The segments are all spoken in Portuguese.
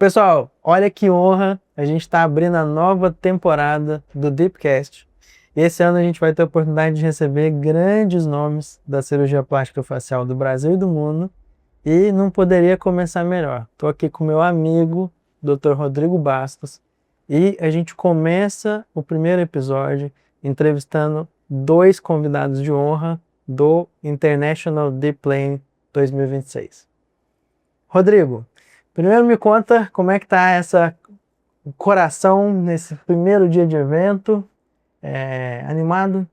Pessoal, olha que honra, a gente está abrindo a nova temporada do Deepcast. E esse ano a gente vai ter a oportunidade de receber grandes nomes da cirurgia plástica facial do Brasil e do mundo. E não poderia começar melhor. Estou aqui com meu amigo, Dr. Rodrigo Bastos, e a gente começa o primeiro episódio entrevistando dois convidados de honra do International Deep Plane 2026. Rodrigo, primeiro me conta como é que tá o coração nesse primeiro dia de evento, animado?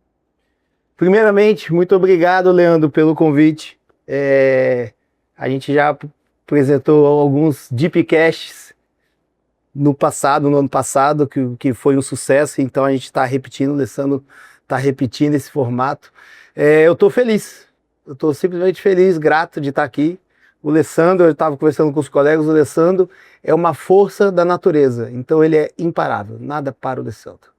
Primeiramente, muito obrigado, Leandro, pelo convite. A gente já apresentou alguns Deepcasts no ano passado, que foi um sucesso, então a gente está repetindo, o Alessandro está repetindo esse formato. Eu estou feliz, eu estou simplesmente feliz, grato de estar aqui. O Alessandro, eu estava conversando com os colegas, o Alessandro é uma força da natureza, então ele é imparável, nada para o Alessandro.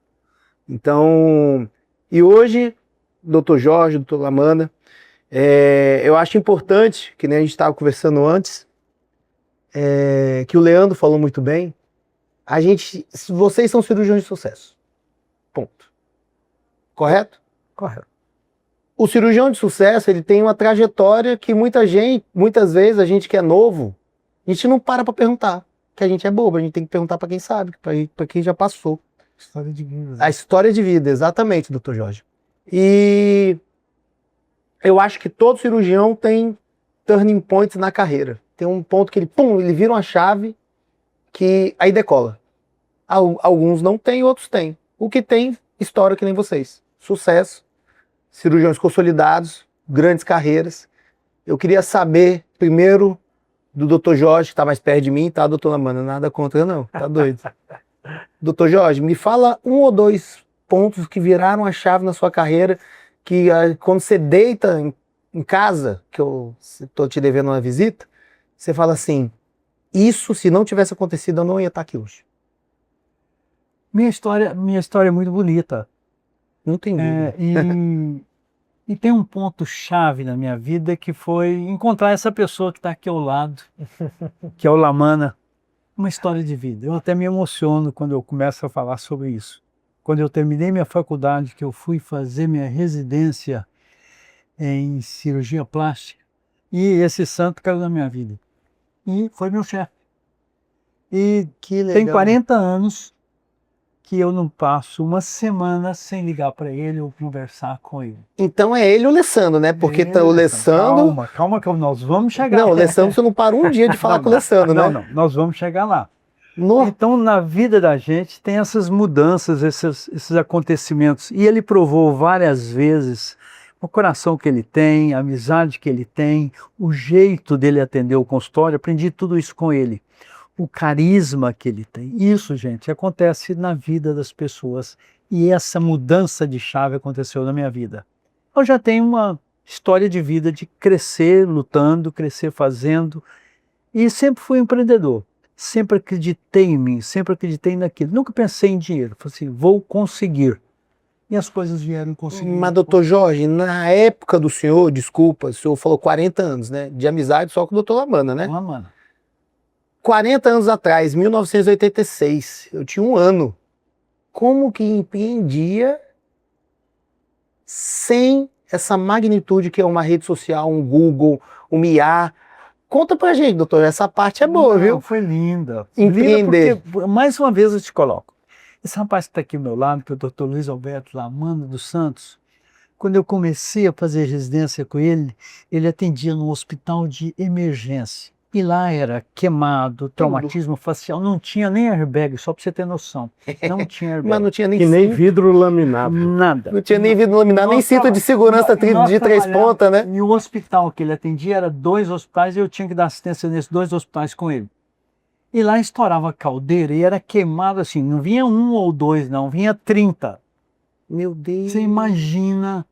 Então, e hoje, Dr. Jorge, Dr. Lamanna, eu acho importante, que nem a gente estava conversando antes, que o Leandro falou muito bem, vocês são cirurgiões de sucesso, ponto. Correto? Correto. O cirurgião de sucesso, ele tem uma trajetória que muitas vezes a gente que é novo, a gente não para perguntar, que a gente é bobo, a gente tem que perguntar para quem sabe, para quem já passou. História de vida. A história de vida, exatamente, Dr. Jorge. E eu acho que todo cirurgião tem turning points na carreira. Tem um ponto que ele vira uma chave que aí decola. Alguns não têm, outros têm. O que tem, história que nem vocês. Sucesso, cirurgiões consolidados, grandes carreiras. Eu queria saber, primeiro, do Dr. Jorge, que está mais perto de mim, tá, Dr. Lamanna? Nada contra, não. Tá doido. Dr. Jorge, me fala um ou dois pontos que viraram a chave na sua carreira, que quando você deita em casa, que eu estou te devendo uma visita, você fala assim, isso se não tivesse acontecido eu não ia estar aqui hoje. Minha história é muito bonita. Não tem dúvida. E tem um ponto chave na minha vida que foi encontrar essa pessoa que está aqui ao lado, que é o Lamanna. Uma história de vida. Eu até me emociono quando eu começo a falar sobre isso. Quando eu terminei minha faculdade, que eu fui fazer minha residência em cirurgia plástica, e esse santo caiu na minha vida. E foi meu chefe. E que legal. Tem 40 anos que eu não passo uma semana sem ligar para ele ou conversar com ele. Então é ele o Alessandro, né? Porque o Alessandro... Calma que nós vamos chegar lá. Não, lá. o Alessandro você não para um dia de falar com o Alessandro, né? Não, nós vamos chegar lá. Então, na vida da gente tem essas mudanças, esses acontecimentos. E ele provou várias vezes o coração que ele tem, a amizade que ele tem, o jeito dele atender o consultório. Aprendi tudo isso com ele. O carisma que ele tem. Isso, gente, acontece na vida das pessoas. E essa mudança de chave aconteceu na minha vida. Eu já tenho uma história de vida de crescer lutando, crescer fazendo. E sempre fui empreendedor. Sempre acreditei em mim, sempre acreditei naquilo. Nunca pensei em dinheiro. Falei assim, vou conseguir. E as coisas vieram conseguir. Mas, doutor Jorge, na época do senhor, desculpa, o senhor falou 40 anos, né? De amizade só com o doutor Lamanna, né? Lamanna. 40 anos atrás, 1986, eu tinha 1 ano. Como que empreendia sem essa magnitude que é uma rede social, um Google, um IA? Conta pra gente, doutor, essa parte é boa, viu? Foi linda. Empreender. Linda porque, mais uma vez eu te coloco, esse rapaz que está aqui ao meu lado, que é o Dr. Luiz Alberto Lamanna dos Santos, quando eu comecei a fazer residência com ele, ele atendia no hospital de emergência. E lá era queimado, traumatismo facial, não tinha nem airbag, só para você ter noção. Não tinha airbag. Mas não tinha nem nem vidro laminado. Nada. Não tinha nem vidro laminado, nem cinto de segurança de 3 pontas, né? E o hospital que ele atendia era 2 hospitais e eu tinha que dar assistência nesses 2 hospitais com ele. E lá estourava a caldeira e era queimado assim, não vinha 1 ou 2 não, vinha 30. Meu Deus. Você imagina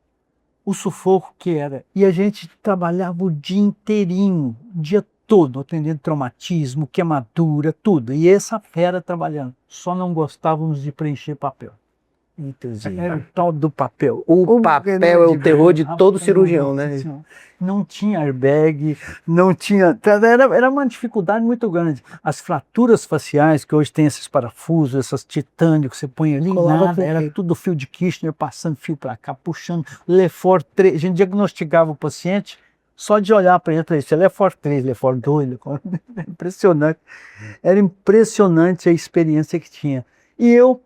o sufoco que era. E a gente trabalhava o dia inteirinho, o dia todo, atendendo traumatismo, queimadura, tudo. E essa fera trabalhando. Só não gostávamos de preencher papel. Entendi. Era o tal do papel. O papel é o terror de todo cirurgião, né? Não tinha airbag, não tinha. Era uma dificuldade muito grande. As fraturas faciais, que hoje tem esses parafusos, essas titânio que você põe ali, Colava nada, era perfeito. tudo fio de Kirchner, passando fio para cá, puxando. Lefort 3. A gente diagnosticava o paciente só de olhar para ele e falar: isso é Lefort 3, Lefort 2. Impressionante. Era impressionante a experiência que tinha. E eu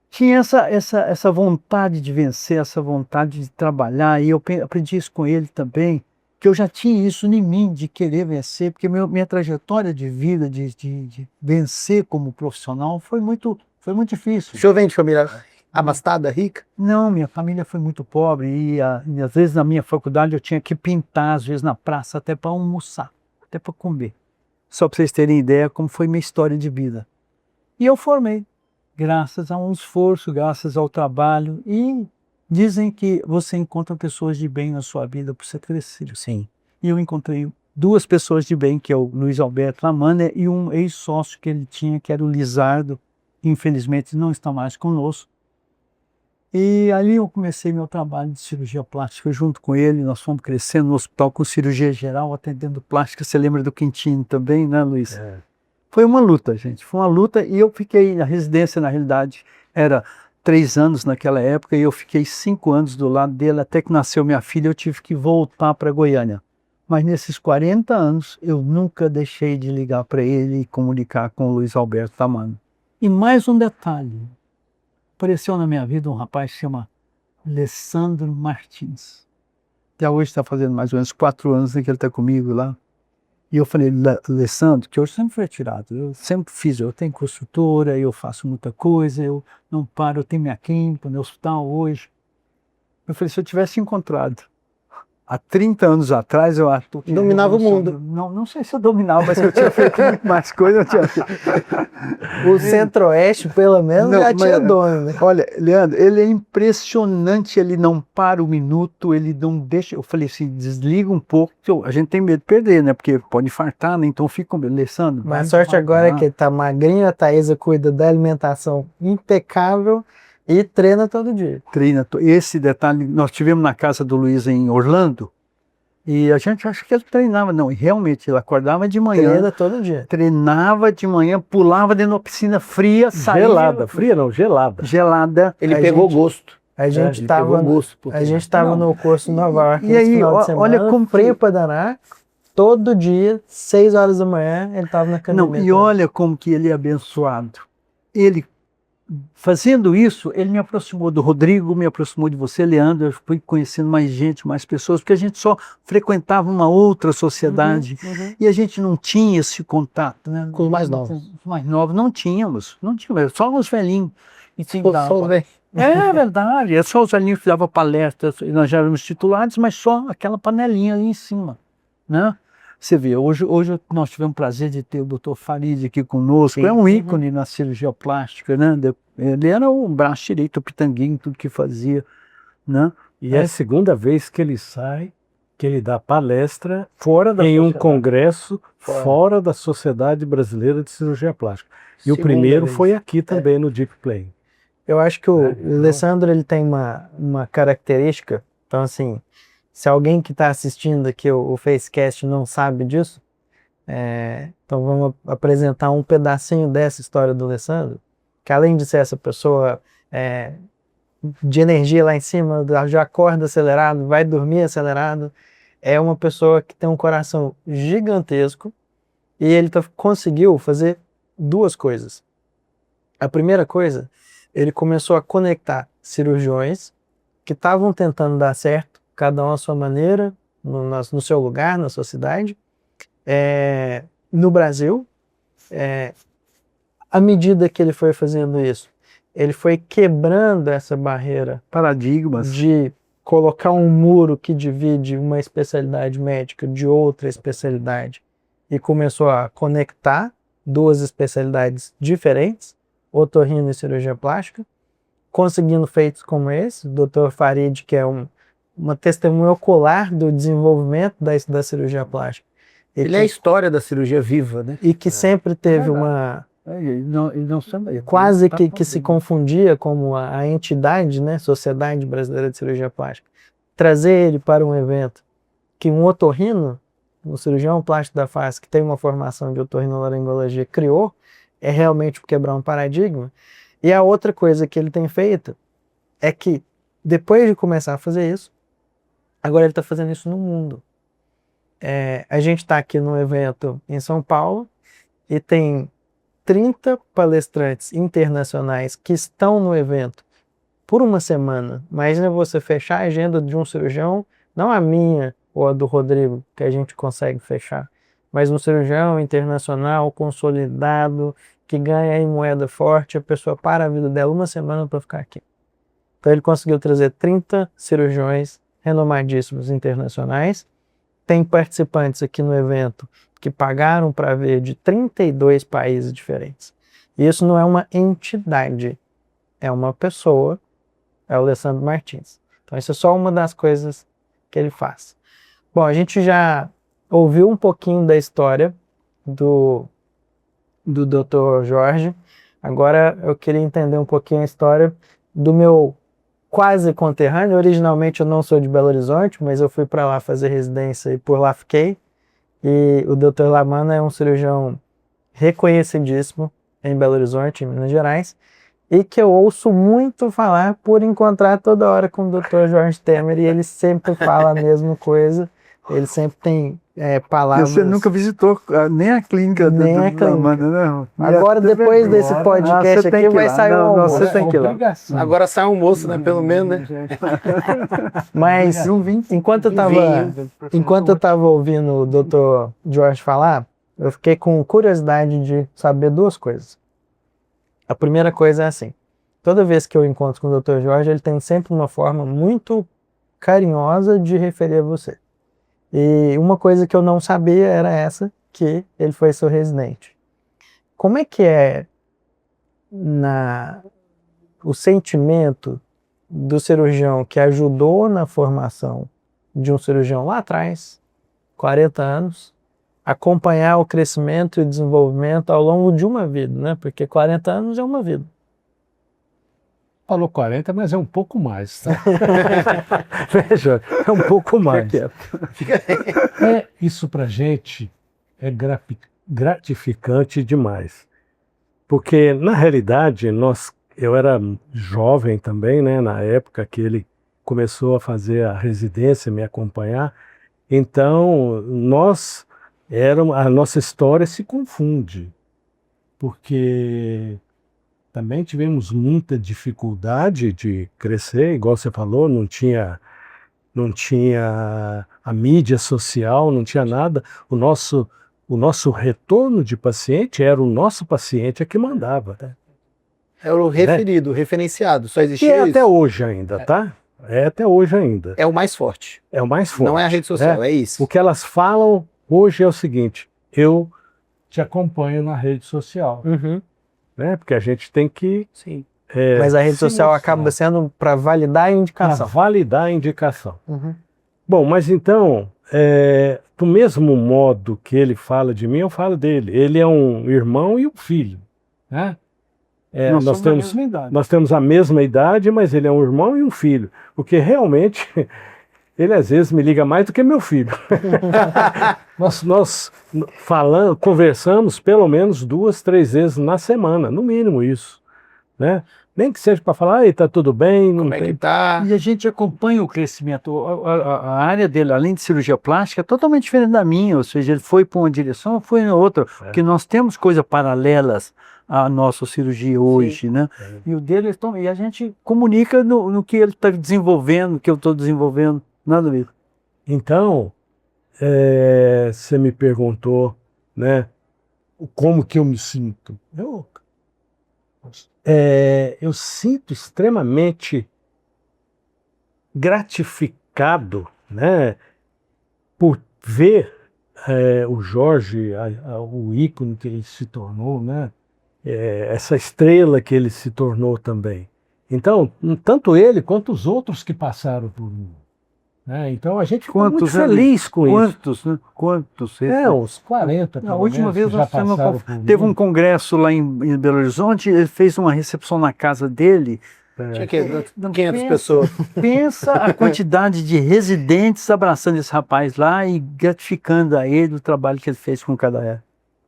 tinha essa vontade de vencer, essa vontade de trabalhar, e eu aprendi isso com ele também, que eu já tinha isso em mim, de querer vencer, porque minha trajetória de vida, de vencer como profissional, foi muito difícil. O senhor vem de família abastada, rica? Não, minha família foi muito pobre, e às vezes na minha faculdade eu tinha que pintar, às vezes na praça, até para almoçar, até para comer. Só para vocês terem ideia como foi minha história de vida. E eu formei, graças a um esforço, graças ao trabalho, e dizem que você encontra pessoas de bem na sua vida para você crescer. Sim. E eu encontrei duas pessoas de bem, que é o Luiz Alberto Lamanner e um ex-sócio que ele tinha, que era o Lizardo, que infelizmente não está mais conosco. E ali eu comecei meu trabalho de cirurgia plástica junto com ele. Nós fomos crescendo no hospital com cirurgia geral, atendendo plástica. Você lembra do Quintino também, né, Luiz? É. Foi uma luta, gente. Foi uma luta, e eu fiquei na residência, na realidade, era 3 anos naquela época, e eu fiquei 5 anos do lado dele, até que nasceu minha filha, eu tive que voltar para Goiânia. Mas nesses 40 anos, eu nunca deixei de ligar para ele e comunicar com o Luiz Alberto Tamano. E mais um detalhe, apareceu na minha vida um rapaz que se chama Alessandro Martins. Até hoje está fazendo mais ou menos 4 anos que ele está comigo lá. E eu falei: Alessandro, que eu sempre fui retirado, eu sempre fiz, eu tenho construtora, eu faço muita coisa, eu não paro, eu tenho minha clínica, meu hospital hoje. Eu falei: se eu tivesse encontrado há 30 anos atrás, eu acho que Dominava o mundo. Não sei se eu dominava, mas eu tinha feito muito mais coisa. Eu tinha feito. O Centro-Oeste, pelo menos, Não, já mas- tinha dono, né? Olha, Leandro, ele é impressionante, ele não para um minuto, ele não deixa. Eu falei assim: desliga um pouco, a gente tem medo de perder, né? Porque pode infartar, né? Então fica com medo. Alessandro, vai Mas a sorte agora é devagar. que ele tá magrinho, a Thaisa cuida da alimentação impecável e treina todo dia. Treina. Esse detalhe, nós tivemos na casa do Luiz em Orlando, e a gente acha que ele treinava. Não, e realmente, ele acordava de manhã, Treina todo dia. treinava de manhã, pulava dentro de uma piscina fria, saía... Gelada, fria não, gelada. Gelada. Ele A pegou gente- gosto. A gente Ele tava, pegou gosto. por a treinar. gente tava Não. no curso em Nova York E esse aí, final de semana, olha como frio que- pra danar, todo dia, 6 horas da manhã, ele tava na academia. Não, e olha como que ele é abençoado. Ele, fazendo isso, ele me aproximou do Rodrigo, me aproximou de você, Leandro. Eu fui conhecendo mais gente, mais pessoas, porque a gente só frequentava uma outra sociedade e a gente não tinha esse contato, né? Com os mais novos. Os mais novos não tínhamos, só os velhinhos. E tinha que dar Só os velhos. É verdade, é só os velhinhos que davam palestras, e nós já éramos titulares, mas só aquela panelinha ali em cima, né? Você vê, hoje nós tivemos o prazer de ter o Dr. Farid aqui conosco, Sim. é um ícone na cirurgia plástica, né? Ele era o braço direito, o pitanguinho, tudo que fazia, né? E é a segunda vez que ele sai, que ele dá palestra Fora da em um sociedade. congresso fora da Sociedade Brasileira de Cirurgia Plástica. E o Segunda primeiro vez. foi aqui também, no Deep Play. Eu acho que o então- Alessandro, ele tem uma característica, então assim, se alguém que está assistindo aqui o Facecast não sabe disso, então vamos apresentar um pedacinho dessa história do Alessandro, que além de ser essa pessoa de energia lá em cima, já acorda acelerado, vai dormir acelerado, é uma pessoa que tem um coração gigantesco e ele conseguiu fazer 2 coisas. A primeira coisa, ele começou a conectar cirurgiões que estavam tentando dar certo, cada um à sua maneira, no seu lugar, na sua cidade, no Brasil. À medida que ele foi fazendo isso, ele foi quebrando essa barreira Paradigmas. de colocar um muro que divide uma especialidade médica de outra especialidade e começou a conectar 2 especialidades diferentes, otorrino e cirurgia plástica, conseguindo feitos como esse. O Dr. Farid, que é uma testemunha ocular do desenvolvimento da cirurgia plástica. Ele é a história da cirurgia viva, né? E que sempre teve uma quase que se confundia como a entidade, né, Sociedade Brasileira de Cirurgia Plástica, trazer ele para um evento que um otorrino, um cirurgião plástico da face que tem uma formação de otorrinolaringologia criou, é realmente quebrar um paradigma. E a outra coisa que ele tem feito é que, depois de começar a fazer isso, agora ele está fazendo isso no mundo. A gente está aqui num evento em São Paulo e tem 30 palestrantes internacionais que estão no evento por uma semana. Imagina você fechar a agenda de um cirurgião, não a minha ou a do Rodrigo, que a gente consegue fechar, mas um cirurgião internacional consolidado, que ganha em moeda forte, a pessoa para a vida dela uma semana para ficar aqui. Então ele conseguiu trazer 30 cirurgiões renomadíssimos internacionais. Tem participantes aqui no evento que pagaram para ver de 32 países diferentes. E isso não é uma entidade, é uma pessoa, é o Alessandro Martins. Então isso é só uma das coisas que ele faz. Bom, a gente já ouviu um pouquinho da história do Dr. Jorge. Agora eu queria entender um pouquinho a história do meu quase conterrâneo. Originalmente eu não sou de Belo Horizonte, mas eu fui para lá fazer residência e por lá fiquei. E o Dr. Lamanna é um cirurgião reconhecidíssimo em Belo Horizonte, em Minas Gerais, e que eu ouço muito falar por encontrar toda hora com o Dr. Jorge Temer, e ele sempre fala a mesma coisa, ele sempre tem palavras... Você nunca visitou nem a clínica do Lamanna, não? Agora, depois desse podcast aqui, vai sair um almoço. Você tem que ir lá. Agora sai um almoço, né? Pelo menos, né? Mas, enquanto eu estava ouvindo o Dr. Jorge falar, eu fiquei com curiosidade de saber duas coisas. A primeira coisa é assim, toda vez que eu encontro com o Dr. Jorge, ele tem sempre uma forma muito carinhosa de referir a você. E uma coisa que eu não sabia era essa, que ele foi seu residente. Como é que é o sentimento do cirurgião que ajudou na formação de um cirurgião lá atrás, 40 anos, acompanhar o crescimento e desenvolvimento ao longo de uma vida, né? Porque 40 anos é uma vida. Falou 40, mas é um pouco mais, tá? Veja, é um pouco mais. Isso pra gente é gratificante demais. Porque, na realidade, eu era jovem também, né? Na época que ele começou a fazer a residência, me acompanhar. Então, a nossa história se confunde. Porque... também tivemos muita dificuldade de crescer, igual você falou, não tinha a mídia social, não tinha nada. O nosso retorno de paciente era o nosso paciente que mandava. Era o referido, né? Referenciado, só existia isso. E é isso. até hoje ainda, tá? É até hoje ainda. É o mais forte. É o mais forte. Não é a rede social, é isso. O que elas falam hoje é o seguinte, eu te acompanho na rede social. Uhum. Né? Porque a gente tem que... Sim. Mas a rede social acaba sendo para validar a indicação. Para validar a indicação. Uhum. Bom, mas então, do mesmo modo que ele fala de mim, eu falo dele. Ele é um irmão e um filho. Né? Nós temos a mesma idade, mas ele é um irmão e um filho. Porque realmente... ele às vezes me liga mais do que meu filho. nós conversamos pelo menos 2, 3 vezes na semana, no mínimo isso. Né? Nem que seja para falar, tá tudo bem, como é que tá? E a gente acompanha o crescimento. A área dele, além de cirurgia plástica, é totalmente diferente da minha. Ou seja, ele foi para uma direção, foi na outra. Porque nós temos coisas paralelas à nossa cirurgia hoje, né? E o dele, e a gente comunica no que ele está desenvolvendo, que eu estou desenvolvendo. Nada a ver. Então, você me perguntou, né, como que eu me sinto. Eu sinto extremamente gratificado, né, por ver o Jorge, o ícone que ele se tornou, né, essa estrela que ele se tornou também. Então, tanto ele quanto os outros que passaram por mim. né? Então a gente ficou muito Quantos feliz com isso. Quantos, né? Quantos? Uns 40, A pelo última menos, vez que já nós fizemos passaram por teve mim. um congresso lá em Belo Horizonte, ele fez uma recepção na casa dele. Tinha que 500 pensa- pessoas. Pensa a quantidade de residentes abraçando esse rapaz lá e gratificando a ele o trabalho que ele fez com cada era.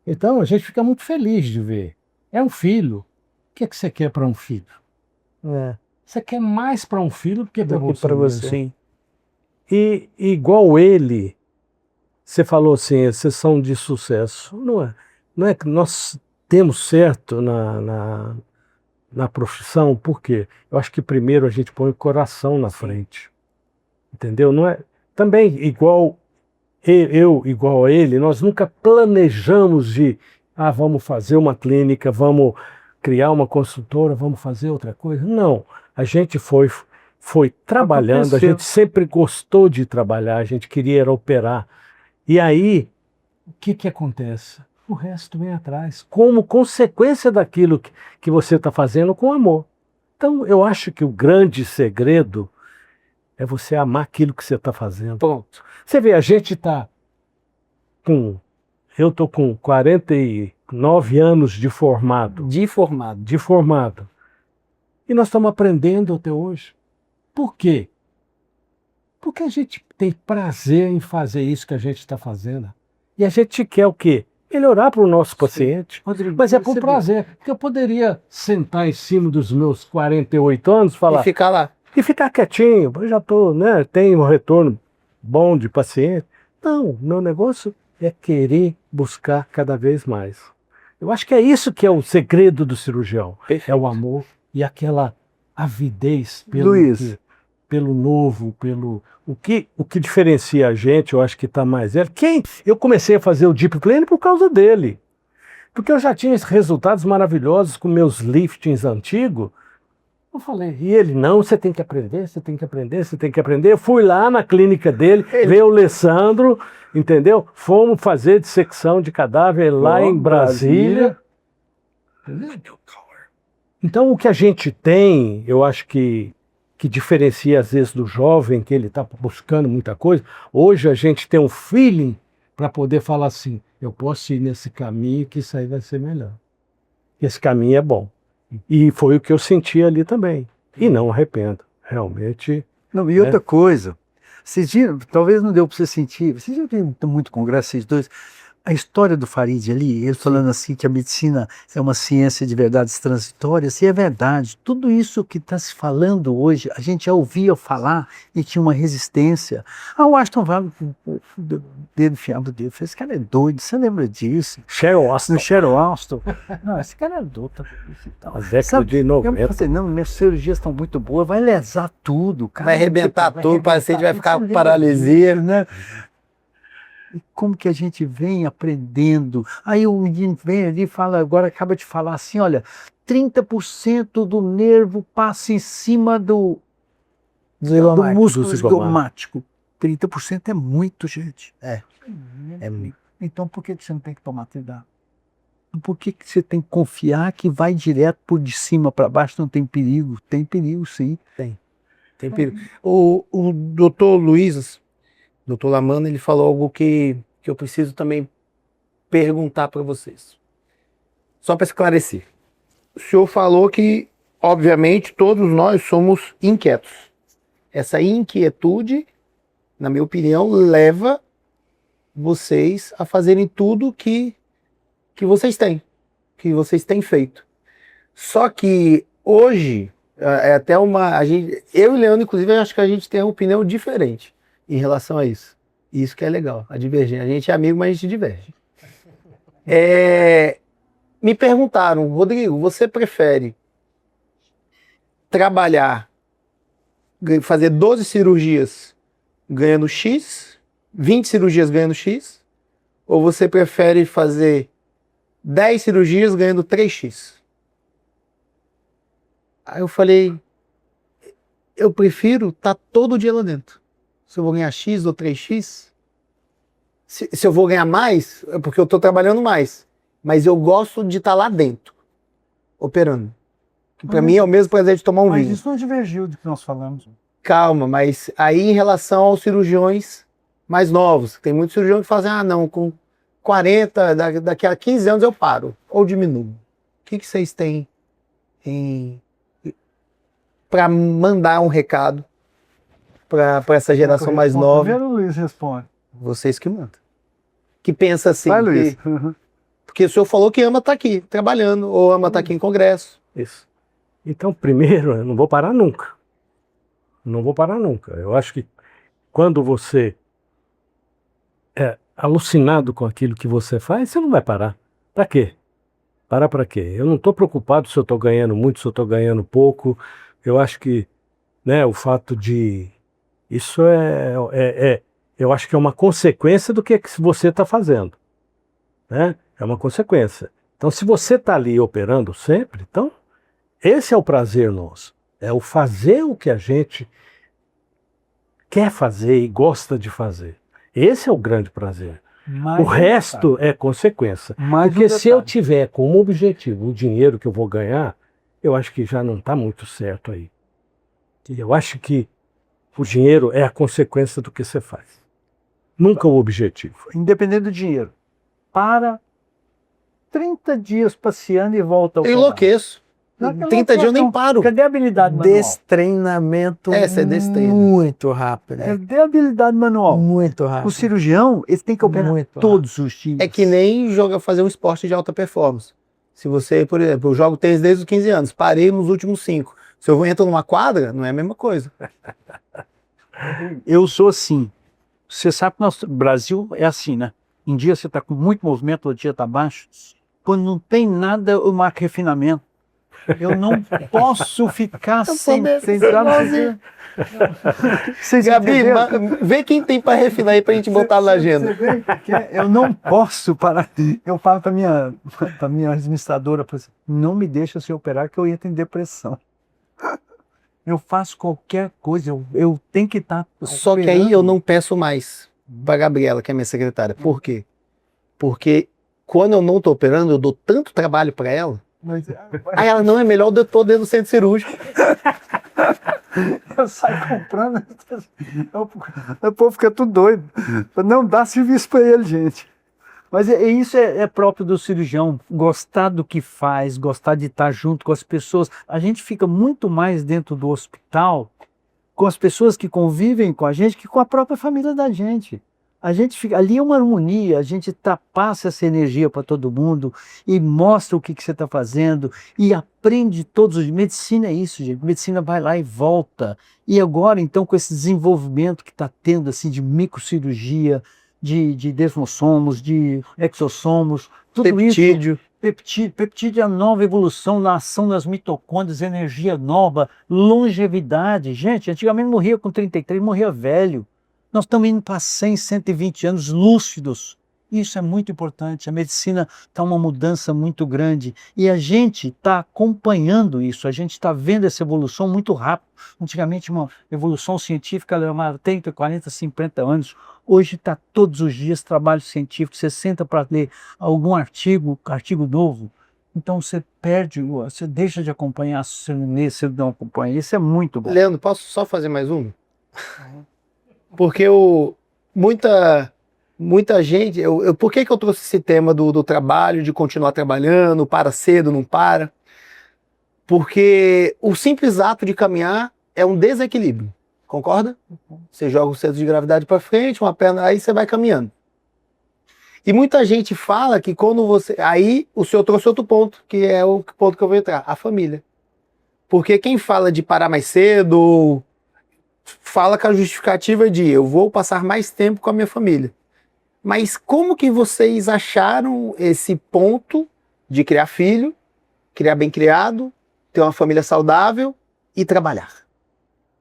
Então a gente fica muito feliz de ver. É um filho. O que é que você quer para um filho? É, Você quer mais para um filho do que para do que você pra mesmo. você. Sim. E igual ele, você falou assim, exceção de sucesso. Não é que nós temos certo na profissão, por quê? Eu acho que primeiro a gente põe o coração na frente. Entendeu? Não é, também, igual igual a ele, nós nunca planejamos vamos fazer uma clínica, vamos criar uma consultora, vamos fazer outra coisa. Não, a gente foi trabalhando, a Aconteceu. gente sempre gostou de trabalhar, a gente queria era operar. E aí, o que acontece? O resto vem atrás, como consequência daquilo que você está fazendo com amor. Então, eu acho que o grande segredo é você amar aquilo que você está fazendo. Pronto. Você vê, a gente está eu estou com 49 anos de formado. De formado. E nós estamos aprendendo até hoje. Por quê? Porque a gente tem prazer em fazer isso que a gente está fazendo. E a gente quer o quê? Melhorar para o nosso paciente. Rodrigo, Mas é por você prazer. Porque eu poderia sentar em cima dos meus 48 anos e falar, E ficar lá. e ficar quietinho, eu já estou, né? Tenho um retorno bom de paciente. Não, meu negócio é querer buscar cada vez mais. Eu acho que é isso que é o segredo do cirurgião. Perfeito. É o amor e aquela avidez Luiz. pelo novo, o que diferencia a gente, eu acho que está mais velho. Eu comecei a fazer o Deep Clean por causa dele. Porque eu já tinha esses resultados maravilhosos com meus liftings antigos. Eu falei, e ele, não, você tem que aprender, você tem que aprender, você tem que aprender. Eu fui lá na clínica dele, veio o Alessandro, entendeu? Fomos fazer dissecção de cadáver lá em Brasília. Então, o que a gente tem, eu acho que diferencia às vezes do jovem, que ele está buscando muita coisa, hoje a gente tem um feeling para poder falar assim, eu posso ir nesse caminho que isso aí vai ser melhor. Esse caminho é bom. E foi o que eu senti ali também. E não arrependo. Realmente. Não, e outra coisa, vocês viram, talvez não deu para você sentir, vocês já viram muito congresso, vocês dois, a história do Farid ali, ele falando assim que a medicina é uma ciência de verdades transitórias, e é verdade, tudo isso que está se falando hoje, a gente já ouvia falar e tinha uma resistência. O Aston Valley, o dedo enfiado no dedo, esse cara é doido, você lembra disso? Cheryl Austin. No Cheryl Austin. Não, esse cara é doido. A década Sabe, de 90. eu falei, não, minhas cirurgias estão muito boas, vai lesar tudo. Cara, Vai arrebentar vai tudo, o paciente vai arrebentar ficar tudo, paralisia. né? E como que a gente vem aprendendo? Aí o menino vem ali e fala, agora acaba de falar assim, olha, 30% do nervo passa em cima do músculo zigomático. 30% é muito, gente. É muito. Então por que você não tem que tomar cuidado? Por que você tem que confiar que vai direto por de cima para baixo, não tem perigo? Tem perigo, sim. Tem perigo. O doutor Luiz, doutor Lamano, ele falou algo que eu preciso também perguntar para vocês. Só para esclarecer. O senhor falou que, obviamente, todos nós somos inquietos. Essa inquietude, na minha opinião, leva vocês a fazerem tudo que vocês têm feito. Só que hoje, é até eu e Leandro, inclusive, acho que a gente tem uma opinião diferente em relação a isso. Isso que é legal, a divergência. A gente é amigo, mas a gente diverge. Me perguntaram, Rodrigo, você prefere trabalhar, fazer 12 cirurgias ganhando X, 20 cirurgias ganhando X, ou você prefere fazer 10 cirurgias ganhando 3X? Aí eu falei, eu prefiro estar todo dia lá dentro. Se eu vou ganhar X ou 3X, se eu vou ganhar mais, é porque eu estou trabalhando mais. Mas eu gosto de estar lá dentro, operando. Que para mim é o mesmo prazer de tomar um Mas vinho. isso não divergiu do que nós falamos. Calma, mas aí em relação aos cirurgiões mais novos, tem muitos cirurgiões que fazem, não, com 40, daqui a 15 anos eu paro, ou diminuo. O que vocês têm para mandar um recado para essa geração mais nova? Primeiro o Luiz responde. Vocês que mandam. Que pensa assim, Vai, Luiz. porque o senhor falou que ama estar aqui, trabalhando, ou ama estar aqui em congresso. Isso. Então, primeiro, eu não vou parar nunca. Não vou parar nunca. Eu acho que quando você é alucinado com aquilo que você faz, você não vai parar. Para quê? Parar para quê? Eu não estou preocupado se eu estou ganhando muito, se eu estou ganhando pouco. Eu acho que, né, o fato de... Isso eu acho que é uma consequência do que você está fazendo. Né? É uma consequência. Então, se você está ali operando sempre, então, esse é o prazer nosso. É o fazer o que a gente quer fazer e gosta de fazer. Esse é o grande prazer. O resto é consequência. Porque se eu tiver como objetivo o dinheiro que eu vou ganhar, eu acho que já não está muito certo aí. Eu acho que o dinheiro é a consequência do que você faz. Nunca o objetivo. Independente do dinheiro. Para 30 dias passeando e volta ao Eu enlouqueço. 30 dias eu nem paro. Cadê a habilidade manual? Destreinamento Essa é destreino. muito rápido. Cadê a habilidade manual? Muito rápido. O cirurgião, ele tem que operar Muito todos os dias. É que nem fazer um esporte de alta performance. Se você, por exemplo, eu jogo tênis desde os 15 anos, parei nos últimos 5. Se eu entro numa quadra, não é a mesma coisa. Eu sou assim. Você sabe que o Brasil é assim, né? Um dia você está com muito movimento, outro dia está baixo. Quando não tem nada, eu marco refinamento. Eu não posso ficar sem entrar no... Gabi, vê quem tem para refinar aí para a gente botar na agenda. Eu não posso parar. Eu falo para minha administradora, não me deixa se operar que eu entro em depressão. Eu faço qualquer coisa, eu tenho que estar. Só que aí eu não peço mais para Gabriela, que é minha secretária. Por quê? Porque quando eu não estou operando, eu dou tanto trabalho para ela. Aí ela, não, é melhor eu estou dentro do centro cirúrgico. Eu saio comprando, o povo fica tudo doido. Não dá serviço para ele, gente. Mas isso é próprio do cirurgião, gostar do que faz, gostar de estar junto com as pessoas. A gente fica muito mais dentro do hospital com as pessoas que convivem com a gente que com a própria família da gente. A gente fica, ali é uma harmonia, a gente passa essa energia para todo mundo e mostra o que você está fazendo e aprende todos os dias. Medicina é isso, gente. Medicina vai lá e volta. E agora, então, com esse desenvolvimento que está tendo assim, de microcirurgia, de desmossomos, de exossomos, tudo Peptídeo. isso. Peptídeo é a nova evolução na ação das mitocôndrias, energia nova, longevidade. Gente, antigamente morria com 33, morria velho. Nós estamos indo para 100, 120 anos lúcidos. Isso é muito importante. A medicina está uma mudança muito grande e a gente está acompanhando isso, a gente está vendo essa evolução muito rápido. Antigamente uma evolução científica levava 30, 40, 50 anos. Hoje está todos os dias trabalho científico, você senta para ler algum artigo novo, então você perde, você deixa de acompanhar, se você não acompanha. Isso é muito bom. Leandro, posso só fazer mais um? Porque muita gente... por que eu trouxe esse tema do trabalho, de continuar trabalhando, para cedo, não para? Porque o simples ato de caminhar é um desequilíbrio, concorda? Você joga o centro de gravidade para frente, uma perna, aí você vai caminhando. E muita gente fala que quando você... Aí o senhor trouxe outro ponto, que é o ponto que eu vou entrar, a família. Porque quem fala de parar mais cedo... fala com a justificativa de eu vou passar mais tempo com a minha família. Mas como que vocês acharam esse ponto de criar filho, criar bem criado, ter uma família saudável e trabalhar?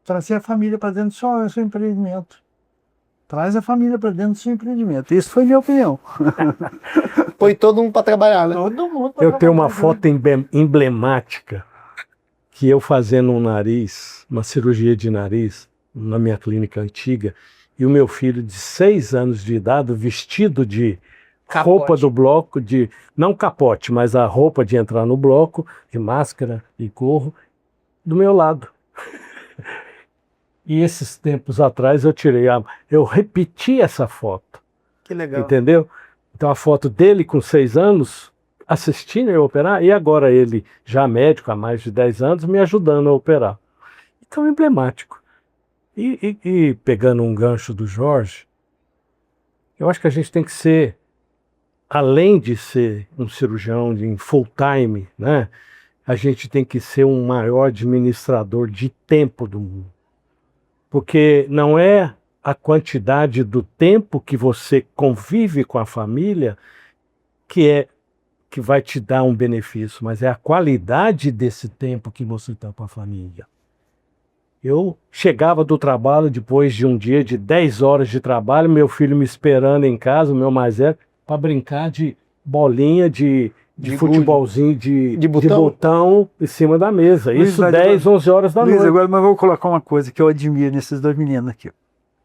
Trazer a família para dentro do seu empreendimento. Traz a família para dentro do seu empreendimento. Isso foi minha opinião. Põe todo mundo para trabalhar, né? Todo mundo Eu tenho uma foto emblemática que eu fazendo um nariz, uma cirurgia de nariz, na minha clínica antiga, e o meu filho de 6 anos de idade, vestido de Capote. roupa do bloco, não capote, mas a roupa de entrar no bloco, de máscara e gorro, do meu lado. E esses tempos atrás eu repeti essa foto, Que legal. entendeu? Então a foto dele com 6 anos, assistindo eu operar, e agora ele já médico há mais de 10 anos, me ajudando a operar. Então é emblemático. E pegando um gancho do Jorge, eu acho que a gente tem que ser, além de ser um cirurgião em full time, né? A gente tem que ser um maior administrador de tempo do mundo. Porque não é a quantidade do tempo que você convive com a família que vai te dar um benefício, mas é a qualidade desse tempo que você está com a família. Eu chegava do trabalho depois de um dia de 10 horas de trabalho, meu filho me esperando em casa, o meu mais velho, para brincar de bolinha, de futebolzinho, de botão em cima da mesa. Luiz, Isso 10, 11 horas da Luiz, noite. agora mas eu vou colocar uma coisa que eu admiro nesses dois meninos aqui.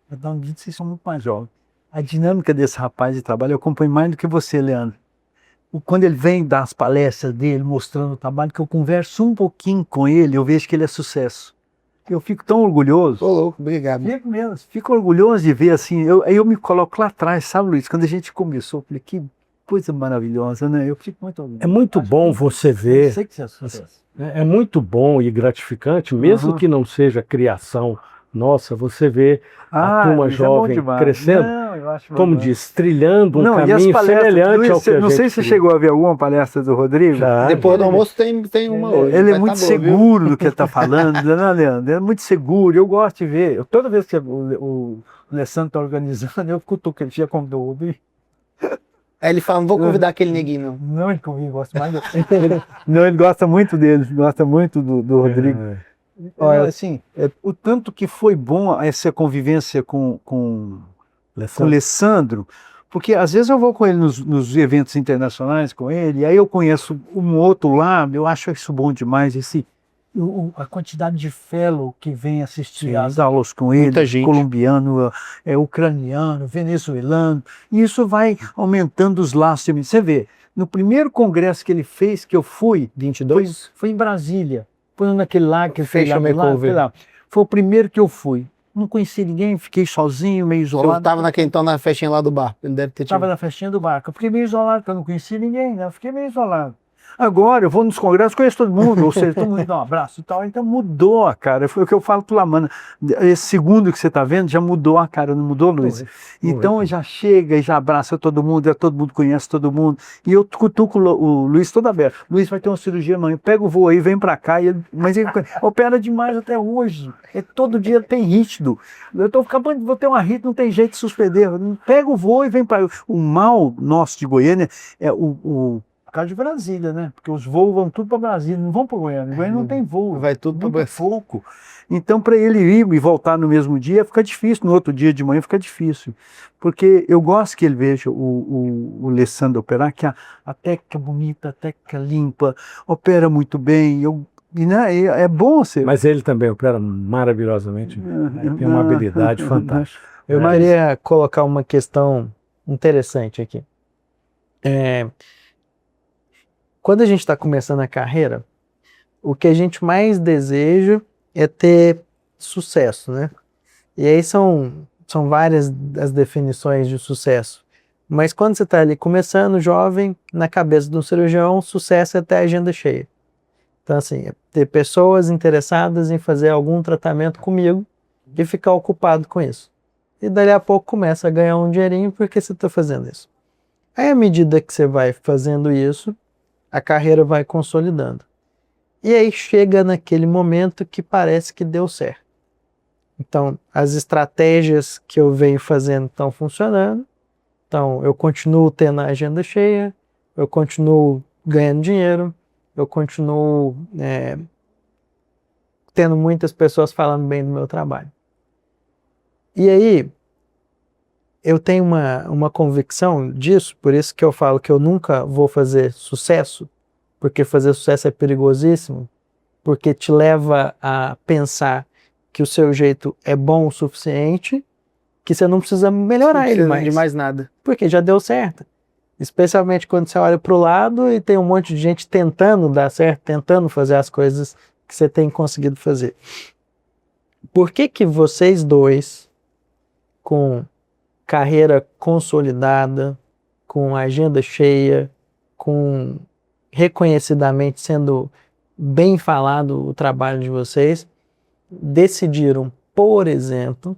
Eu dou um dia vocês são muito mais jovens. A dinâmica desse rapaz de trabalho eu acompanho mais do que você, Leandro. Quando ele vem dar as palestras dele, mostrando o trabalho, que eu converso um pouquinho com ele, eu vejo que ele é sucesso. Eu fico tão orgulhoso. Ô, louco, obrigado. Fico mesmo, fico orgulhoso de ver assim. Aí eu me coloco lá atrás, sabe, Luiz? Quando a gente começou, eu falei, que coisa maravilhosa, né? Eu fico muito orgulhoso. É muito bom você ver. Eu sei que você é sucesso. É muito bom e gratificante, mesmo que não seja criação nossa, você vê a turma Luiz, é bom jovem demais. crescendo, Não, eu acho como bom. diz, trilhando um Não, e as caminho palestras, semelhante Luiz, ao que a não gente sei se você queria. chegou a ver alguma palestra do Rodrigo. Já. Depois do almoço tem uma hoje. Ele é Vai muito tá boa, viu? seguro do que ele está falando, né, Leandro? Ele é muito seguro, eu gosto de ver. Toda vez que o Alessandro está organizando, eu cutuco ele, já convidou o Rodrigo. Aí ele fala, não vou convidar aquele neguinho, não. Não, ele convive, gosta mais dele. Não, ele gosta muito dele, gosta muito do Rodrigo. Olha, assim, o tanto que foi bom essa convivência com o Alessandro, porque às vezes eu vou com ele nos eventos internacionais com ele, e aí eu conheço um outro lá, eu acho isso bom demais, a quantidade de fellow que vem assistir às aulas com ele, Muita gente. colombiano, ucraniano, venezuelano, e isso vai aumentando os laços. Você vê, no primeiro congresso que ele fez, que eu fui, 22? foi em Brasília, foi naquele lá que ele fez Facial makeover. foi o primeiro que eu fui. Não conheci ninguém, fiquei sozinho, meio O senhor isolado. tava então na festinha lá do bar. Ele deve ter Estava na festinha do barco. Eu fiquei meio isolado, porque eu não conhecia ninguém, né? Eu fiquei meio isolado. Agora, eu vou nos congressos, conheço todo mundo, ou seja, todo mundo dá um abraço e tal. Então mudou, cara. Foi o que eu falo pro Lamana. Esse segundo que você está vendo já mudou a cara, não mudou, Luiz? Então já chega e já abraça todo mundo conhece todo mundo. E eu cutuco o Luiz todo aberto. Luiz vai ter uma cirurgia amanhã, pega o voo aí, vem pra cá. Mas ele opera demais até hoje. Todo dia tem ritmo. Eu tô acabando, vou ter uma ritmo, não tem jeito de suspender. Pega o voo e vem pra. O mal nosso de Goiânia é o caso de Brasília, né? Porque os voos vão tudo para Brasília, não vão para Goiânia. Goiânia não tem voo. Vai tudo para muito pouco. Então, para ele ir e voltar no mesmo dia, fica difícil. No outro dia de manhã fica difícil. Porque eu gosto que ele veja o Alessandro operar, que a técnica bonita, a técnica limpa, opera muito bem. É bom ser. Mas ele também opera maravilhosamente. Tem uma habilidade fantástica. Eu queria colocar uma questão interessante aqui. Quando a gente está começando a carreira, o que a gente mais deseja é ter sucesso, né? E aí são várias as definições de sucesso. Mas quando você está ali começando, jovem, na cabeça de um cirurgião, sucesso é ter a agenda cheia. Então, assim, é ter pessoas interessadas em fazer algum tratamento comigo e ficar ocupado com isso. E dali a pouco começa a ganhar um dinheirinho porque você está fazendo isso. Aí, à medida que você vai fazendo isso, a carreira vai consolidando. E aí chega naquele momento que parece que deu certo. Então, as estratégias que eu venho fazendo estão funcionando. Então, eu continuo tendo a agenda cheia, eu continuo ganhando dinheiro, eu continuo tendo muitas pessoas falando bem do meu trabalho. E aí, eu tenho uma convicção disso, por isso que eu falo que eu nunca vou fazer sucesso, porque fazer sucesso é perigosíssimo, porque te leva a pensar que o seu jeito é bom o suficiente, que você não precisa melhorar ele mais. De mais nada. Porque já deu certo. Especialmente quando você olha para o lado e tem um monte de gente tentando dar certo, tentando fazer as coisas que você tem conseguido fazer. por que que vocês dois, com carreira consolidada, com agenda cheia, com reconhecidamente sendo bem falado o trabalho de vocês, decidiram, por exemplo,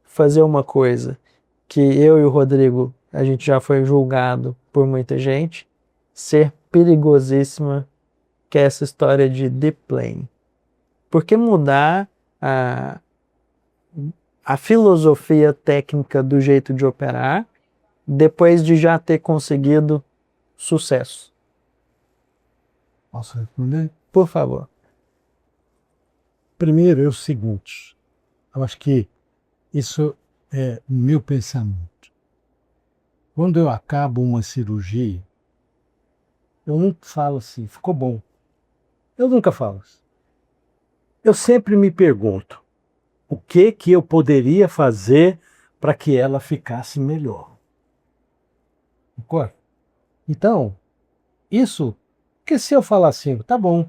fazer uma coisa que eu e o Rodrigo, a gente já foi julgado por muita gente, ser perigosíssima, que é essa história de deep plane. Por que mudar a filosofia técnica do jeito de operar depois de já ter conseguido sucesso? Posso responder? Por favor. Primeiro é o seguinte, eu acho que isso é meu pensamento. Quando eu acabo uma cirurgia, eu nunca falo assim, ficou bom. Eu nunca falo assim. Eu sempre me pergunto, o que que eu poderia fazer para que ela ficasse melhor? Concorda? Então, isso, porque se eu falar assim, tá bom,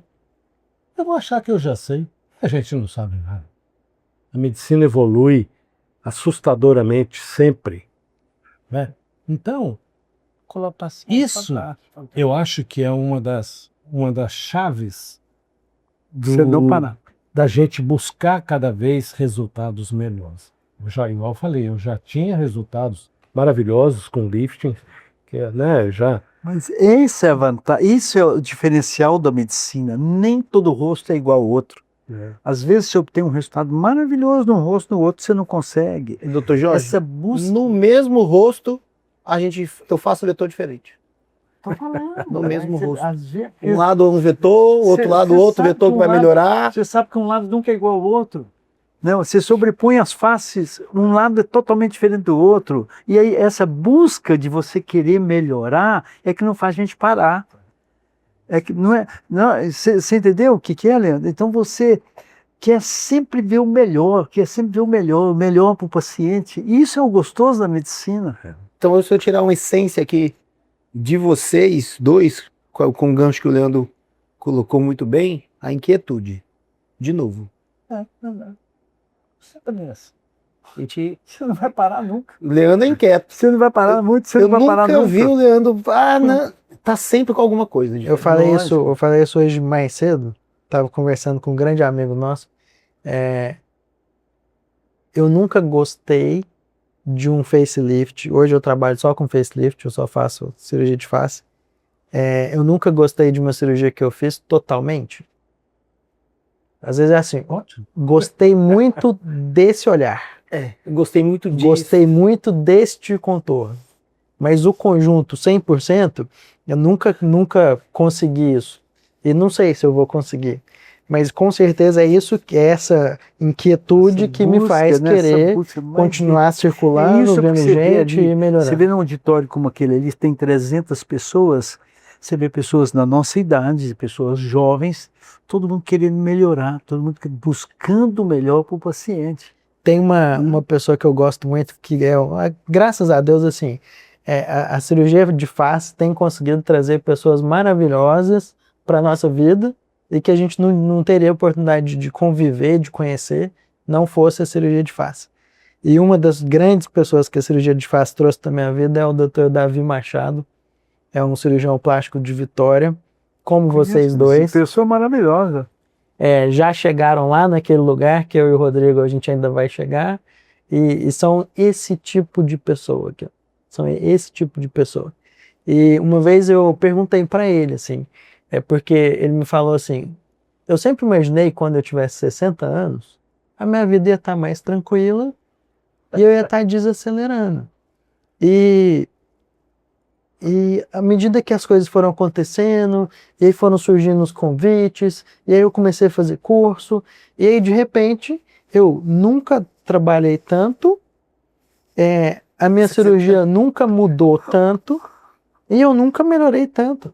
eu vou achar que eu já sei. A gente não sabe nada. A medicina evolui assustadoramente sempre. Né? Então, isso eu acho que é uma das chaves Você não parar. da gente buscar cada vez resultados melhores. Igual eu falei, eu já tinha resultados Maravilhosos com lifting, que né, já Mas essa é a vantagem, isso é o diferencial da medicina. Nem todo rosto é igual ao outro. Às vezes você obtém um resultado maravilhoso num rosto, no outro você não consegue. Doutor Jorge, Essa busca. no mesmo rosto, eu faço vetor diferente. Tô falando, No mesmo mas rosto. às vezes- Um lado um vetor, o outro lado Você outro sabe vetor que que vai um lado- melhorar. Você sabe que um lado nunca é igual ao outro. Não, você sobrepõe as faces, um lado é totalmente diferente do outro. E aí essa busca de você querer melhorar é que não faz a gente parar. É que não é, não, você entendeu o que é, Leandro? Então você quer sempre ver o melhor, quer sempre ver o melhor para o paciente. E isso é o gostoso da medicina. Então, se eu tirar uma essência aqui de vocês dois, com o gancho que o Leandro colocou muito bem, a inquietude. De novo. Você também é assim. A gente... Você não vai parar nunca. O Leandro é inquieto. Você não vai parar muito, você Eu não vai parar nunca nunca. vi o Leandro. Não, tá sempre com alguma coisa. Eu falei Lógico. eu falei isso hoje mais cedo. Tava conversando com um grande amigo nosso. Eu nunca gostei de um facelift. Hoje eu trabalho só com facelift, eu só faço cirurgia de face. Eu nunca gostei de uma cirurgia que eu fiz totalmente. Às vezes é assim, Ótimo. gostei muito desse olhar. Eu gostei muito disso. Gostei muito deste contorno. Mas o conjunto 100%, eu nunca consegui isso. E não sei se eu vou conseguir. Mas com certeza é isso, que é essa inquietude Essa que me busca, faz né? Essa querer busca, mas continuar circulando, isso que vendo você vê gente ali. e melhorando. Você vê num auditório como aquele ali, tem 300 pessoas, você vê pessoas da nossa idade, pessoas jovens, todo mundo querendo melhorar, todo mundo buscando o melhor para o paciente. Tem uma pessoa que eu gosto muito, que graças a Deus, assim, a cirurgia de face tem conseguido trazer pessoas maravilhosas para a nossa vida e que a gente não teria oportunidade de conviver, de conhecer, não fosse a cirurgia de face. E uma das grandes pessoas que a cirurgia de face trouxe para a minha vida é o Dr. Davi Machado, é um cirurgião plástico de Vitória, como vocês dois. Pessoa maravilhosa. Já chegaram lá naquele lugar que eu e o Rodrigo a gente ainda vai chegar, e são esse tipo de pessoa aqui. São esse tipo de pessoa. E uma vez eu perguntei para ele, assim, porque ele me falou assim, eu sempre imaginei que quando eu tivesse 60 anos, a minha vida ia estar mais tranquila e eu ia estar desacelerando. E à medida que as coisas foram acontecendo, e aí foram surgindo os convites, e aí eu comecei a fazer curso, e aí de repente eu nunca trabalhei tanto, a minha cirurgia nunca mudou tanto, e eu nunca melhorei tanto.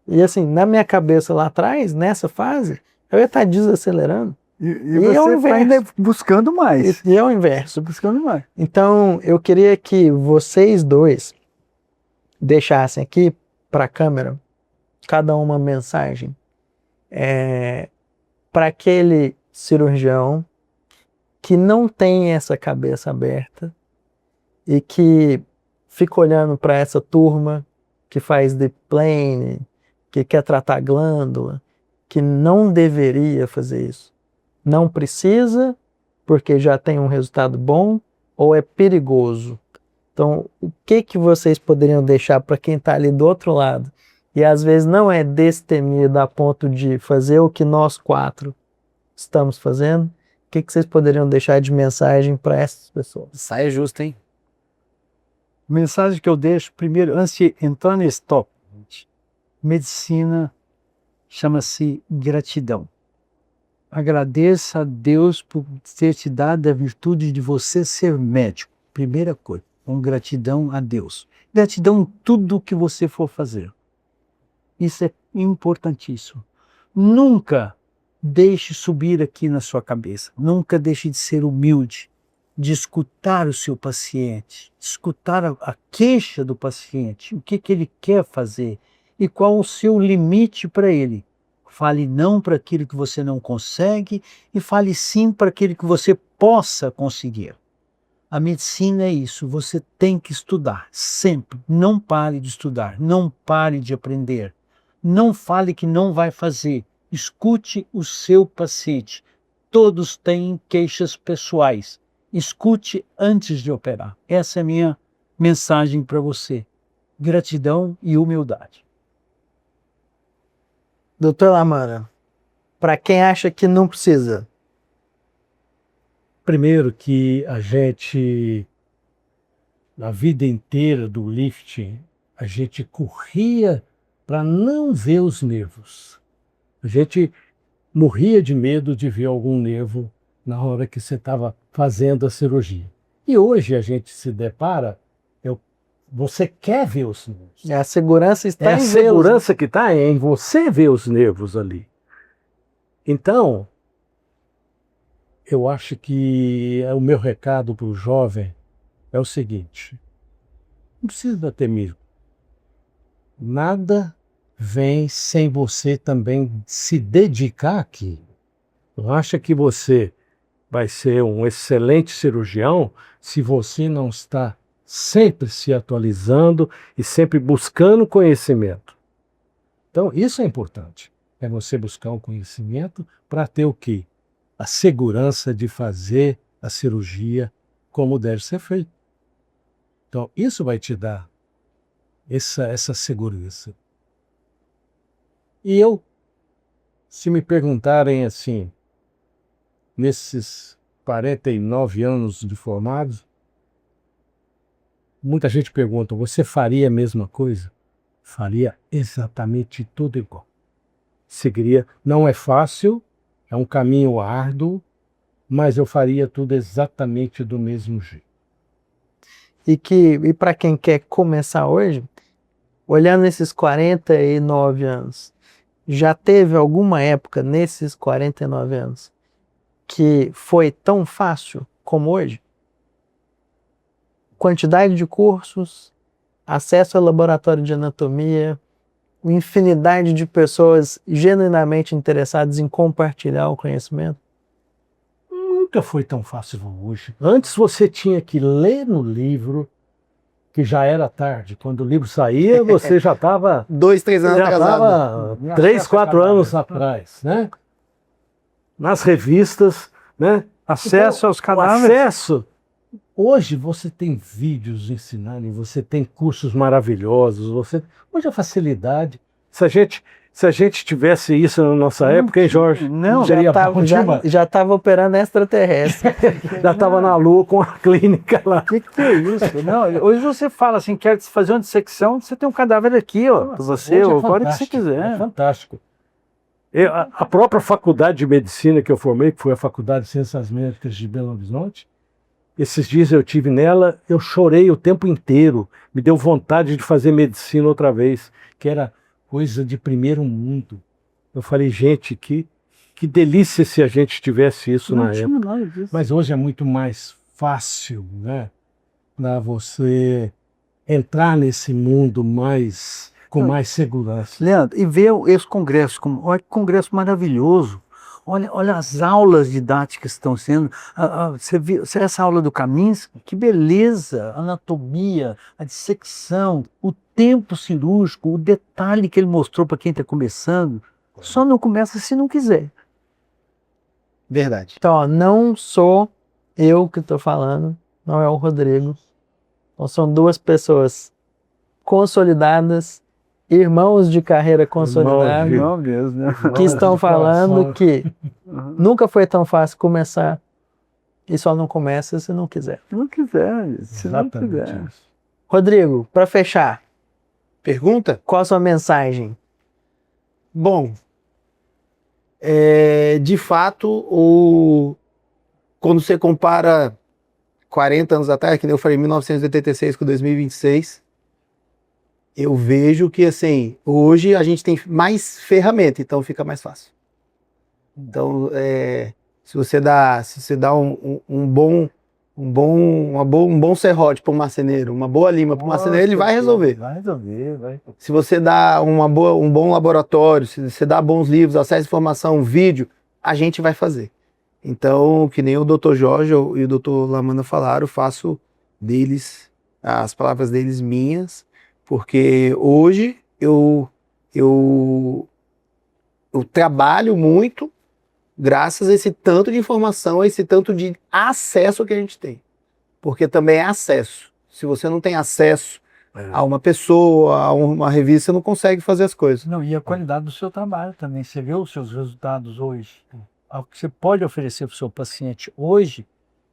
E assim, na minha cabeça lá atrás, nessa fase, eu ia estar desacelerando. E E é o você inverso. ainda buscando mais. E é o inverso. Buscando mais. Então, eu queria que vocês dois deixassem aqui para a câmera, cada uma mensagem para aquele cirurgião que não tem essa cabeça aberta e que fica olhando para essa turma que faz deep plane, que quer tratar glândula, que não deveria fazer isso. Não precisa, porque já tem um resultado bom, ou é perigoso. Então, o que vocês poderiam deixar para quem está ali do outro lado? E às vezes não é destemido a ponto de fazer o que nós 4 estamos fazendo. O que vocês poderiam deixar de mensagem para essas pessoas? Saia justa, hein? Mensagem que eu deixo, primeiro, antes de entrar nesse tópico, medicina chama-se gratidão. Agradeça a Deus por ter te dado a virtude de você ser médico. Primeira coisa, com gratidão a Deus. Gratidão em tudo que você for fazer. Isso é importantíssimo. Nunca deixe subir aqui na sua cabeça. Nunca deixe de ser humilde, de escutar o seu paciente, escutar a queixa do paciente, o que ele quer fazer e qual o seu limite para ele. Fale não para aquilo que você não consegue e fale sim para aquilo que você possa conseguir. A medicina é isso, você tem que estudar, sempre. Não pare de estudar, não pare de aprender. Não fale que não vai fazer, escute o seu paciente. Todos têm queixas pessoais. Escute antes de operar. Essa é a minha mensagem para você. Gratidão e humildade. Doutor Lamanna, para quem acha que não precisa. Primeiro que a gente, na vida inteira do lifting, a gente corria para não ver os nervos. A gente morria de medo de ver algum nervo na hora que você estava fazendo a cirurgia. E hoje a gente se depara, você quer ver os nervos. A segurança está É a em vê-los. segurança que está em você ver os nervos ali. Então, eu acho que o meu recado para o jovem é o seguinte: não precisa ter medo. Nada vem sem você também se dedicar àquilo. Não acha que você vai ser um excelente cirurgião se você não está sempre se atualizando e sempre buscando conhecimento. Então, isso é importante. É você buscar um conhecimento para ter o quê? A segurança de fazer a cirurgia como deve ser feito. Então, isso vai te dar essa segurança. E eu, se me perguntarem assim, nesses 49 anos de formado, muita gente pergunta, você faria a mesma coisa? Faria exatamente tudo igual. Seguiria, não é fácil, é um caminho árduo, mas eu faria tudo exatamente do mesmo jeito. E para quem quer começar hoje, olhando esses 49 anos, já teve alguma época nesses 49 anos que foi tão fácil como hoje? Quantidade de cursos, acesso ao laboratório de anatomia, infinidade de pessoas genuinamente interessadas em compartilhar o conhecimento? Nunca foi tão fácil como hoje. Antes você tinha que ler no livro, que já era tarde. Quando o livro saía, você já estava 2, 3 anos já atrasado. estava 3, 4 anos atrás, né? Nas revistas, né? Acesso aos O cadáveres. acesso. Hoje você tem vídeos ensinando, você tem cursos maravilhosos, hoje a facilidade. Se a gente tivesse isso na nossa época, hein, Jorge? Não, Seria bom demais. já estava operando extraterrestre. Já estava na Lua com a clínica lá. O que é isso? Não, hoje você fala assim, quer fazer uma dissecção, você tem um cadáver aqui, ó, para você, Hoje é ou a hora que você fantástico, quiser. É fantástico. A própria faculdade de medicina que eu formei, que foi a Faculdade de Ciências Médicas de Belo Horizonte, esses dias eu tive nela, eu chorei o tempo inteiro, me deu vontade de fazer medicina outra vez, que era coisa de primeiro mundo. Eu falei, gente, que delícia se a gente tivesse isso na época. nada disso. Mas hoje é muito mais fácil, né, para você entrar nesse mundo com mais segurança. Leandro, e ver esse congresso, olha que congresso maravilhoso, Olha as aulas didáticas que estão sendo. Você viu essa aula do Kaminski? Que beleza! A anatomia, a dissecção, o tempo cirúrgico, o detalhe que ele mostrou para quem está começando. Só não começa se não quiser. Verdade. Então, ó, não sou eu que estou falando, não é o Rodrigo. Então, são duas pessoas consolidadas, irmãos de carreira consolidados, Não mesmo, né? que estão falando que nunca foi tão fácil começar e só não começa se não quiser. Se não quiser, se não Exatamente quiser. isso. Rodrigo, para fechar, Pergunta? qual a sua mensagem? Bom, de fato, quando você compara 40 anos atrás, que nem eu falei, 1986 com 2026, eu vejo que, assim, hoje a gente tem mais ferramenta, então fica mais fácil. Então, se você dá um bom serrote para um marceneiro, uma boa lima para um marceneiro, ele vai resolver. Vai resolver, vai. Se você dá um bom laboratório, se você dá bons livros, acesso à informação, vídeo, a gente vai fazer. Então, que nem o Dr. Jorge e o Dr. Lamanda falaram, eu faço as palavras deles minhas, porque hoje eu trabalho muito graças a esse tanto de informação, a esse tanto de acesso que a gente tem. Porque também é acesso. Se você não tem acesso a uma pessoa, a uma revista, você não consegue fazer as coisas. Não, e a qualidade do seu trabalho também. Você vê os seus resultados hoje. O que você pode oferecer para o seu paciente hoje.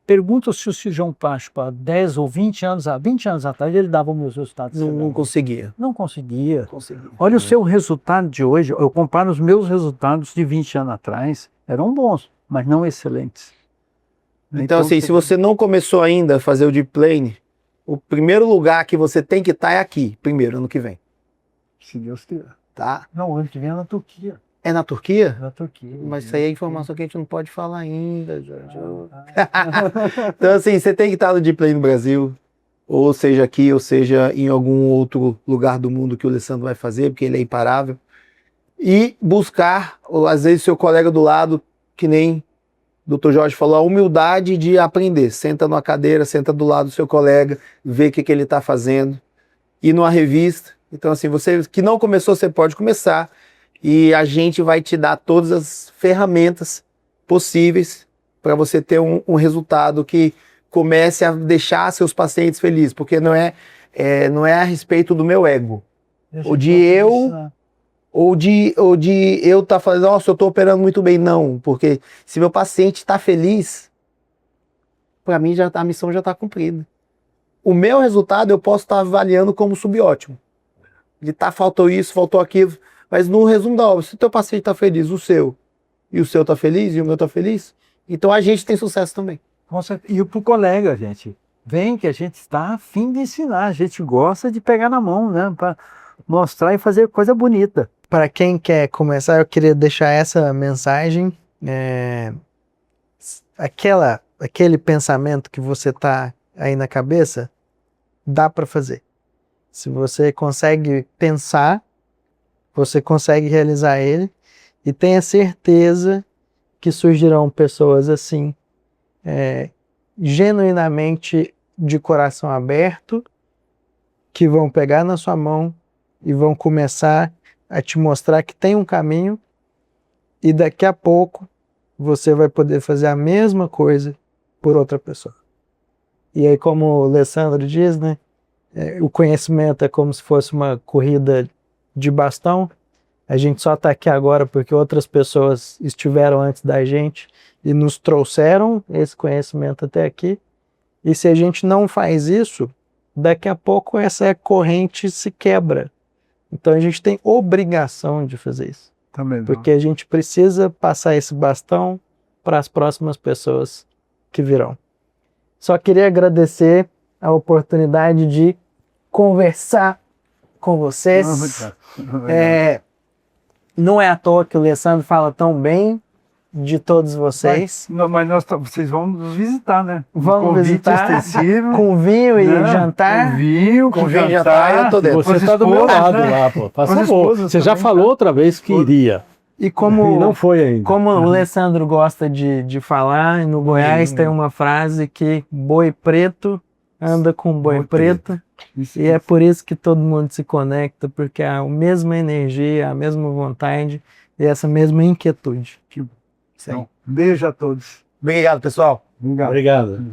Pergunta se o cirurgião plástico há 10 ou 20 anos atrás, ele dava os meus resultados. Não conseguia. Não conseguia. Conseguia. Olha o seu resultado de hoje. Eu comparo os meus resultados de 20 anos atrás. Eram bons, mas não excelentes. Então, assim, se você não começou ainda a fazer o deep plane, o primeiro lugar que você tem que estar é aqui, primeiro, ano que vem. Se Deus quiser. Tá? Não, ano que vem é na Turquia. É na Turquia? Na Turquia. Mas isso aí é informação que a gente não pode falar ainda, Jorge. Então, assim, você tem que estar no deep plane no Brasil, ou seja aqui, ou seja em algum outro lugar do mundo que o Alessandro vai fazer, porque ele é imparável. E buscar, às vezes, seu colega do lado, que nem o Dr. Jorge falou, a humildade de aprender. Senta numa cadeira, senta do lado do seu colega, vê o que ele está fazendo. Ir numa revista. Então, assim, você que não começou, você pode começar. E a gente vai te dar todas as ferramentas possíveis para você ter um resultado que comece a deixar seus pacientes felizes. Porque não é a respeito do meu ego. Ou de eu estar falando, nossa, eu estou operando muito bem. Não, porque se meu paciente está feliz, para mim a missão já está cumprida. O meu resultado eu posso estar avaliando como subótimo. De faltou isso, faltou aquilo. Mas no resumo da obra, se o teu paciente está feliz, o seu está feliz e o meu está feliz, então a gente tem sucesso também. E para o colega, gente, vem que a gente está a fim de ensinar, a gente gosta de pegar na mão, né, para mostrar e fazer coisa bonita. Para quem quer começar, eu queria deixar essa mensagem. Aquele pensamento que você tá aí na cabeça, dá para fazer. Se você consegue pensar, você consegue realizar ele, e tenha certeza que surgirão pessoas assim, genuinamente de coração aberto, que vão pegar na sua mão e vão começar a te mostrar que tem um caminho, e daqui a pouco você vai poder fazer a mesma coisa por outra pessoa. E aí, como o Alessandro diz, né, o conhecimento é como se fosse uma corrida de bastão. A gente só está aqui agora porque outras pessoas estiveram antes da gente e nos trouxeram esse conhecimento até aqui. E se a gente não faz isso, daqui a pouco essa corrente se quebra. Então a gente tem obrigação de fazer isso. Também não. Porque a gente precisa passar esse bastão para as próximas pessoas que virão. Só queria agradecer a oportunidade de conversar com vocês. Não é à toa que o Alessandro fala tão bem de todos vocês. Mas vocês vão nos visitar, né? Vamos visitar extensivo, com vinho e jantar. Com vinho e jantar. Eu tô dentro. Você está do meu lado lá, pô. Faz favor. Você já falou outra vez que iria. E como, E não foi ainda. como o Alessandro gosta de falar, no Goiás tem uma frase que boi preto anda com boi preto. Isso, E é por isso que todo mundo se conecta, porque há a mesma energia, a mesma vontade e essa mesma inquietude. Isso aí. Então, beijo a todos. Obrigado, pessoal. Obrigado. Obrigado.